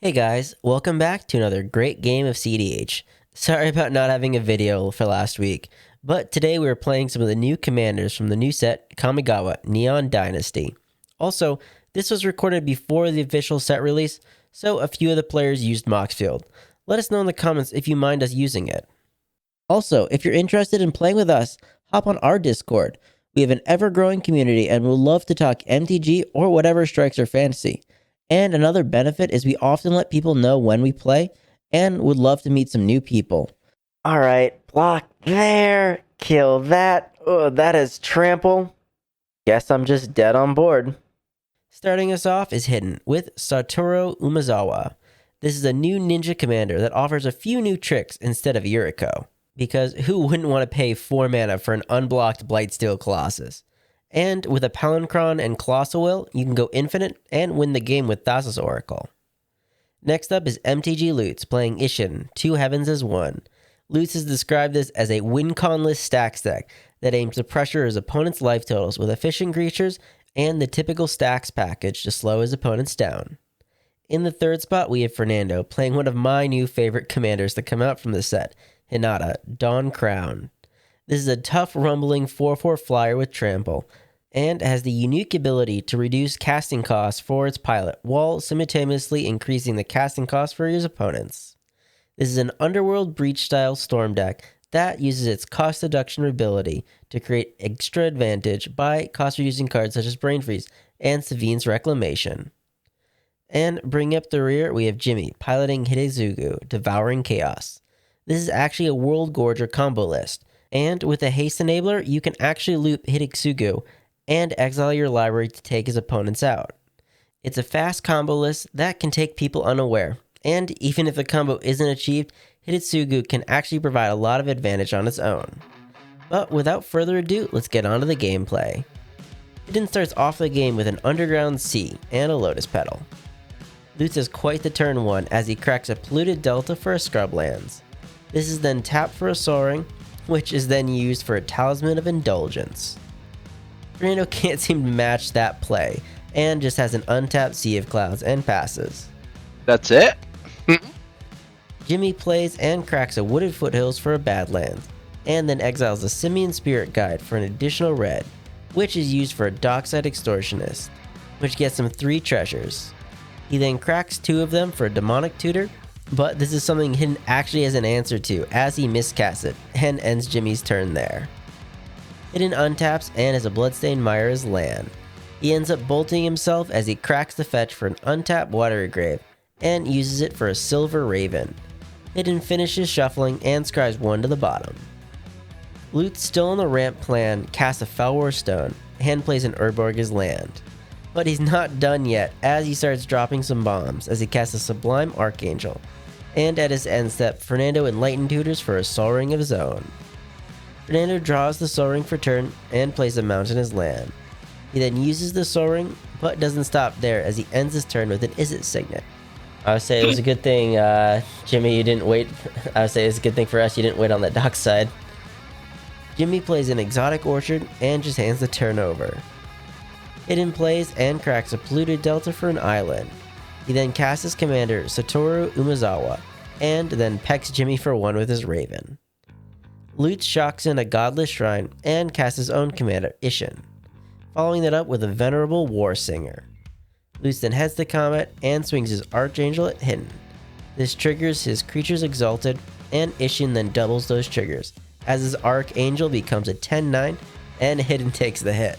Hey guys, welcome back to another great game of CEDH. Sorry about not having a video for last week, but today we are playing some of the new commanders from the new set, Kamigawa Neon Dynasty. Also, this was recorded before the official set release, so a few of the players used Moxfield. Let us know in the comments if you mind us using it. Also, if you're interested in playing with us, hop on our Discord. We have an ever-growing community and we'll love to talk MTG or whatever strikes our fancy. And another benefit is we often let people know when we play and would love to meet some new people. Alright, block there, kill that. Oh, that is trample. Guess I'm just dead on board. Starting us off is Hidden with Satoru Umezawa. This is a new ninja commander that offers a few new tricks instead of Yuriko, because who wouldn't want to pay 4 mana for an unblocked Blightsteel Colossus? And with a Palancron and Colossal Will, you can go infinite and win the game with Thassa's Oracle. Next up is MTG Lutz playing Isshin, 2 heavens as 1. Lutz has described this as a win-con-less stax deck that aims to pressure his opponent's life totals with efficient creatures and the typical stax package to slow his opponents down. In the third spot, we have Fernando playing one of my new favorite commanders to come out from the set, Hinata, Dawn Crown. This is a tough, rumbling 4/4 flyer with trample, and has the unique ability to reduce casting costs for its pilot, while simultaneously increasing the casting costs for his opponents. This is an Underworld Breach-style storm deck that uses its cost deduction ability to create extra advantage by cost-reducing cards such as Brain Freeze and Savine's Reclamation. And bringing up the rear, we have Jimmy piloting Hidetsugu, Devouring Chaos. This is actually a World Gorger combo list, and with a haste enabler, you can actually loop Hidetsugu and exile your library to take his opponents out. It's a fast combo list that can take people unaware, and even if the combo isn't achieved, Hidetsugu can actually provide a lot of advantage on its own. But without further ado, let's get on to the gameplay. Hidden starts off the game with an Underground Sea and a Lotus Petal. Lutz has quite the turn 1 as he cracks a Polluted Delta for a Scrublands. This is then tapped for a Soaring, which is then used for a Talisman of Indulgence. Fernando can't seem to match that play, and just has an untapped Sea of Clouds and passes. That's it? Jimmy plays and cracks a Wooded Foothills for a Badlands, and then exiles a Simian Spirit Guide for an additional red, which is used for a Dockside Extortionist, which gets him 3 treasures. He then cracks 2 of them for a Demonic Tutor, but this is something Hidden actually has an answer to as he miscasts it, and ends Jimmy's turn there. Hidden untaps and has a Bloodstained Mire as land. He ends up bolting himself as he cracks the fetch for an untapped Watery Grave, and uses it for a Silver Raven. Hidden finishes shuffling and scries 1 to the bottom. Lutz, still on the ramp plan, casts a Felwar Stone, and plays an Urborg as land. But he's not done yet, as he starts dropping some bombs as he casts a Sublime Archangel. And at his end step, Fernando Enlightened Tutors for a Sol Ring of his own. Fernando draws the Sol Ring for turn and plays a Mountain as land. He then uses the Sol Ring, but doesn't stop there as he ends his turn with an Izzet Signet. I would say it was a good thing, Jimmy, you didn't wait. I would say it's a good thing for us you didn't wait on that dock side. Jimmy plays an Exotic Orchard and just hands the turn over. Hidden plays and cracks a Polluted Delta for an island. He then casts his commander, Satoru Umezawa, and then pecks Jimmy for 1 with his Raven. Lutz shocks in a Godless Shrine and casts his own commander, Isshin, following that up with a Venerable War Singer. Lutz then heads to combat and swings his Archangel at Hidden. This triggers his creatures Exalted, and Isshin then doubles those triggers, as his Archangel becomes a 10/9 and Hidden takes the hit.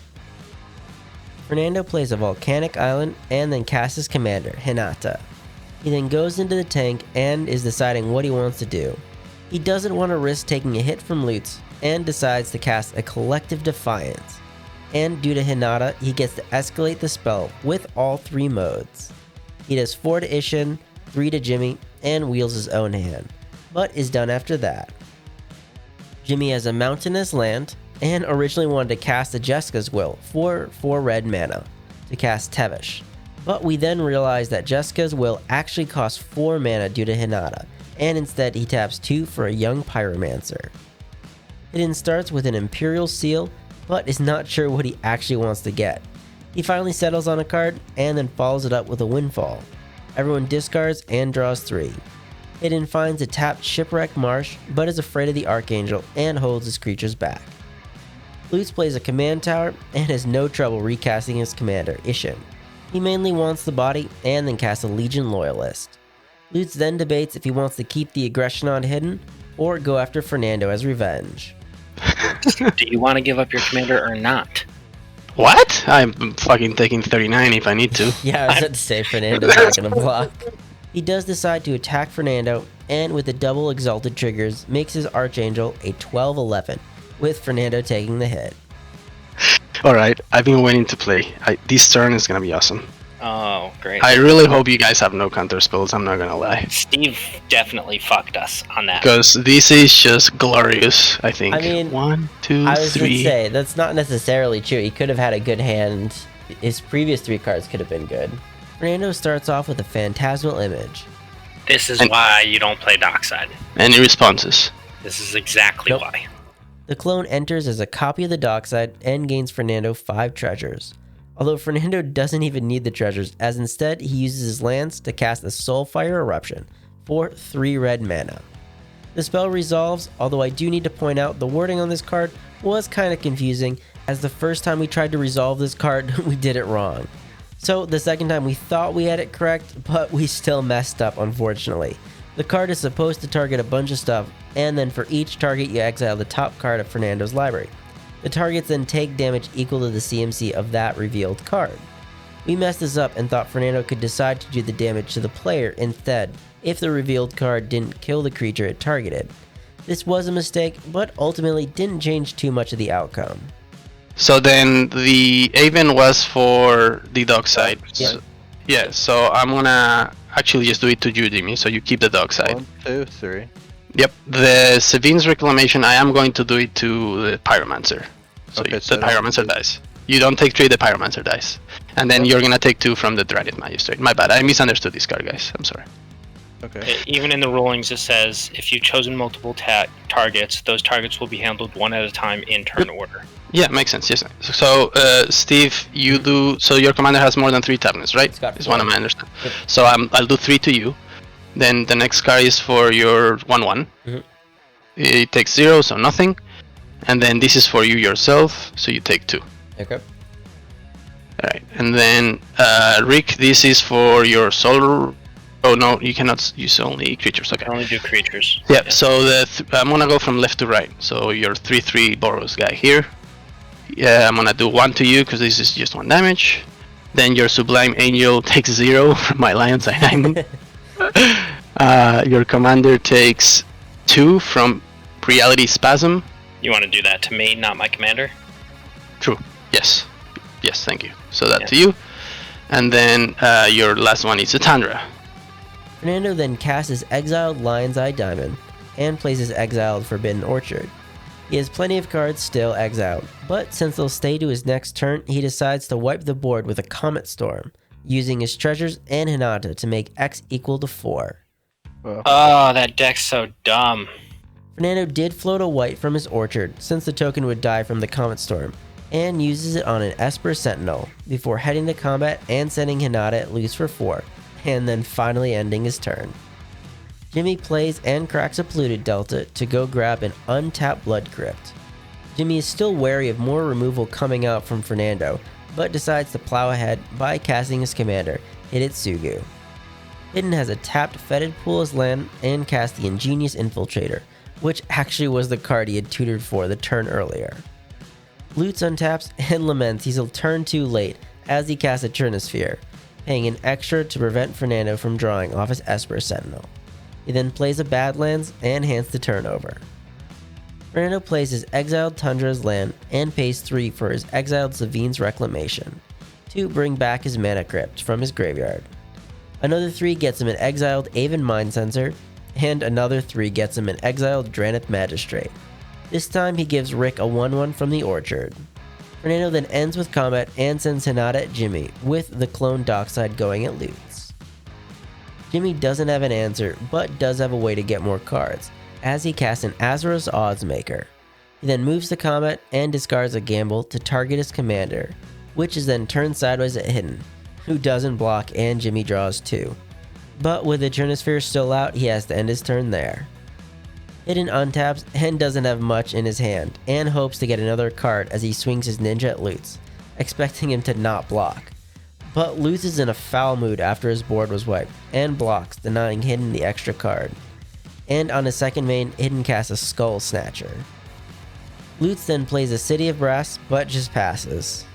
Fernando plays a Volcanic Island and then casts his commander, Hinata. He then goes into the tank and is deciding what he wants to do. He doesn't want to risk taking a hit from Lutz and decides to cast a Collective Defiance. And due to Hinata, he gets to escalate the spell with all 3 modes. He does 4 to Isshin, 3 to Jimmy, and wields his own hand, but is done after that. Jimmy has a Mountainous land, and originally wanted to cast a Jessica's Will for 4 red mana to cast Tevesh. But we then realized that Jessica's Will actually costs 4 mana due to Hinata, and instead he taps 2 for a Young Pyromancer. Hidden starts with an Imperial Seal, but is not sure what he actually wants to get. He finally settles on a card, and then follows it up with a Windfall. Everyone discards and draws 3. Hidden finds a tapped Shipwreck Marsh, but is afraid of the Archangel and holds his creatures back. Lutz plays a command tower and has no trouble recasting his commander, Isshin. He mainly wants the body and then casts a Legion Loyalist. Lutz then debates if he wants to keep the aggression on Hidden or go after Fernando as revenge. Do you want to give up your commander or not? What? I'm fucking taking 39 if I need to. Yeah, I was about to say Fernando's not gonna block. He does decide to attack Fernando, and with the double Exalted triggers, makes his Archangel a 12-11, with Fernando taking the hit. Alright, I've been waiting to play. This turn is gonna be awesome. Oh, great. I really hope you guys have no counter spells, I'm not gonna lie. Steve definitely fucked us on that. Because this is just glorious, I think. I mean, 1, 2, I was 3. gonna say, that's not necessarily true. He could have had a good hand. His previous 3 cards could have been good. Fernando starts off with a Phantasmal Image. This is why you don't play Dockside. Any responses? This is exactly why. The clone enters as a copy of the Dockside and gains Fernando 5 treasures. Although Fernando doesn't even need the treasures, as instead he uses his lands to cast a Soulfire Eruption for 3 red mana. The spell resolves, although I do need to point out the wording on this card was kind of confusing, as the first time we tried to resolve this card, we did it wrong. So the second time we thought we had it correct, but we still messed up, unfortunately. The card is supposed to target a bunch of stuff, and then for each target you exile the top card of Fernando's library. The targets then take damage equal to the CMC of that revealed card. We messed this up and thought Fernando could decide to do the damage to the player instead if the revealed card didn't kill the creature it targeted. This was a mistake, but ultimately didn't change too much of the outcome. So then the Aven was for the Dockside. Yeah. So I'm gonna actually just do it to you, Jimmy, so you keep the Dockside. 1, 2, 3. Yep, the Sevin's Reclamation, I am going to do it to the Pyromancer. So Okay, the Pyromancer dies. You don't take 3, the Pyromancer dies. And then you're gonna take 2 from the Dragon Magistrate. My bad, I misunderstood this card, guys. I'm sorry. Okay. Even in the rulings, it says if you've chosen multiple targets, those targets will be handled one at a time in turn order. Yeah, makes sense, yes. So, Steve, you do... So your commander has more than 3 tablets, right? It's got Is 4. one of my understand. Yep. So I'll do 3 to you. Then the next card is for your 1/1. Mhm. It takes 0, so nothing. And then this is for you yourself, so you take 2. Okay. Alright, and then Rick, this is for your soul. Oh no, you cannot use only creatures. Okay. I only do creatures. Yeah. So I'm gonna go from left to right. So your 3/3 Boros guy here. Yeah, I'm gonna do 1 to you because this is just 1 damage. Then your Sublime Angel takes 0 from my Lion's Diamond. Your commander takes 2 from Reality Spasm. You want to do that to me, not my commander? True. Yes. Yes, thank you. So that to you. And then your last one is a Tundra. Fernando then casts his exiled Lion's Eye Diamond and plays his exiled Forbidden Orchard. He has plenty of cards still exiled, but since they'll stay to his next turn, he decides to wipe the board with a Comet Storm, using his treasures and Hinata to make X equal to 4. Oh, that deck's so dumb. Fernando did float a white from his orchard since the token would die from the Comet Storm, and uses it on an Esper Sentinel before heading to combat and sending Hinata at loose for 4, and then finally ending his turn. Jimmy plays and cracks a Polluted Delta to go grab an untapped Blood Crypt. Jimmy is still wary of more removal coming out from Fernando, but decides to plow ahead by casting his commander, Hidetsugu. Hidden has a tapped Fetid Pool as land and cast the Ingenious Infiltrator, which actually was the card he had tutored for the turn earlier. Lutz untaps and laments he's a turn too late as he casts a Churnosphere, paying an extra to prevent Fernando from drawing off his Esper Sentinel. He then plays a Badlands and hands the turn over. Fernando plays his exiled Tundra's land and pays 3 for his exiled Sevin's Reclamation to bring back his Mana Crypt from his graveyard. Another 3 gets him an exiled Aven Mind Sensor, and another 3 gets him an exiled Dranith Magistrate. This time he gives Rick a 1/1 from the Orchard. Fernando then ends with combat and sends Hinata at Jimmy, with the clone Dockside going at Lutz. Jimmy doesn't have an answer, but does have a way to get more cards, as he casts an Azeroth Oddsmaker. He then moves to combat and discards a gamble to target his commander, which is then turned sideways at Hidden, who doesn't block and Jimmy draws 2. but with the Trinisphere still out, he has to end his turn there. Hidden untaps and doesn't have much in his hand, and hopes to get another card as he swings his ninja at Lutz, expecting him to not block. But Lutz is in a foul mood after his board was wiped, and blocks, denying Hidden the extra card. And on his second main, Hidden casts a Skull Snatcher. Lutz then plays a City of Brass, but just passes.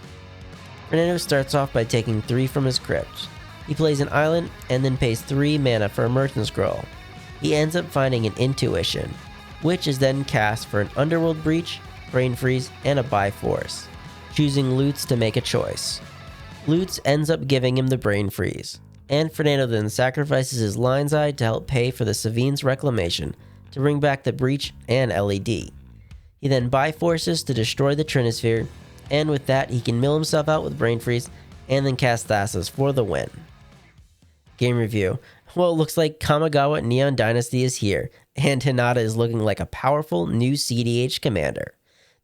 Fernando starts off by taking 3 from his crypt. He plays an island, and then pays 3 mana for a Merchant Scroll. He ends up finding an Intuition, which is then cast for an Underworld Breach, Brain Freeze, and a Bifrost, choosing Lutz to make a choice. Lutz ends up giving him the Brain Freeze, and Fernando then sacrifices his Lion's Eye to help pay for the Savine's Reclamation to bring back the Breach and LED. He then Bifrosts to destroy the Trinisphere, and with that he can mill himself out with Brain Freeze and then cast Thrasios for the win. Game review. Well, it looks like Kamigawa Neon Dynasty is here, and Hinata is looking like a powerful new CDH commander.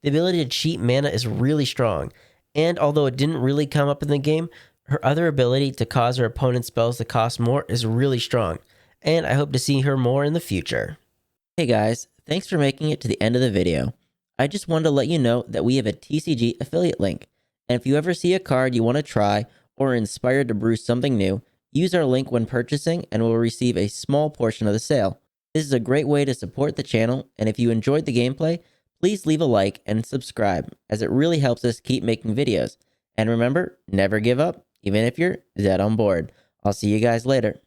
The ability to cheat mana is really strong, and although it didn't really come up in the game, her other ability to cause her opponent's spells to cost more is really strong, and I hope to see her more in the future. Hey guys, thanks for making it to the end of the video. I just wanted to let you know that we have a TCG affiliate link, and if you ever see a card you want to try or are inspired to brew something new, use our link when purchasing and we'll receive a small portion of the sale. This is a great way to support the channel, and if you enjoyed the gameplay, please leave a like and subscribe, as it really helps us keep making videos. And remember, never give up, even if you're dead on board. I'll see you guys later.